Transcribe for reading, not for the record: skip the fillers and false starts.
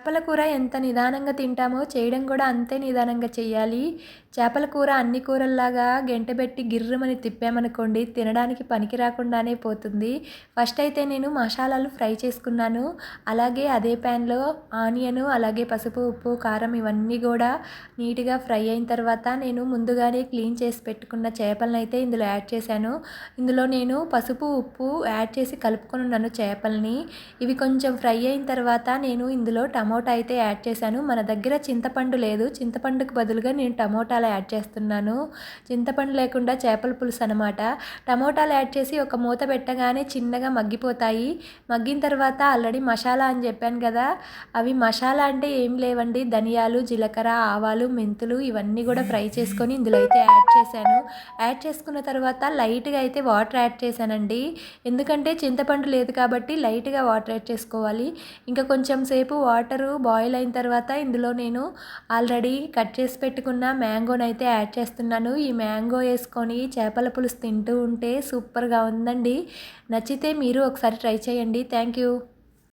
చేపల కూర ఎంత నిదానంగా తింటామో చేయడం కూడా అంతే నిదానంగా చేయాలి. చేపల కూర అన్ని కూరల్లాగా గెంటెబెట్టి గిర్రుమని తిప్పామనుకోండి తినడానికి పనికి రాకుండానే పోతుంది. ఫస్ట్ అయితే నేను మసాలాలు ఫ్రై చేసుకున్నాను. అలాగే అదే ప్యాన్లో ఆనియను, అలాగే పసుపు, ఉప్పు, కారం ఇవన్నీ కూడా నీట్గా ఫ్రై అయిన తర్వాత నేను ముందుగానే క్లీన్ చేసి పెట్టుకున్న చేపలనైతే ఇందులో యాడ్ చేశాను. ఇందులో నేను పసుపు, ఉప్పు యాడ్ చేసి కలుపుకొని ఉన్నాను చేపల్ని. ఇవి కొంచెం ఫ్రై అయిన తర్వాత నేను ఇందులో టమోటా అయితే యాడ్ చేశాను. మన దగ్గర చింతపండు లేదు, చింతపండుకు బదులుగా నేను టమోటాలు యాడ్ చేస్తున్నాను. చింతపండు లేకుండా చేపల పులుసు అనమాట. టమోటాలు యాడ్ చేసి ఒక మూత పెట్టగానే చిన్నగా మగ్గిపోతాయి. మగ్గిన తర్వాత ఆల్రెడీ మసాలా అని చెప్పాను కదా, అవి మసాలా అంటే ఏం లేవండి, ధనియాలు, జీలకర్ర, ఆవాలు, మెంతులు ఇవన్నీ కూడా ఫ్రై చేసుకొని ఇందులో అయితే యాడ్ చేశాను. యాడ్ చేసుకున్న తర్వాత లైట్గా అయితే వాటర్ యాడ్ చేశానండి. ఎందుకంటే చింతపండు లేదు కాబట్టి లైట్గా వాటర్ యాడ్ చేసుకోవాలి. ఇంకా కొంచెం సేపు వాటరు బాయిల్ అయిన తర్వాత ఇందులో నేను ఆల్రెడీ కట్ చేసి పెట్టుకున్న మ్యాంగోనైతే యాడ్ చేస్తున్నాను. ఈ మ్యాంగో వేసుకొని చేపల పులుసు తింటూ ఉంటే సూపర్గా ఉందండి. నచ్చితే మీరు ఒకసారి ట్రై చేయండి. Thank you.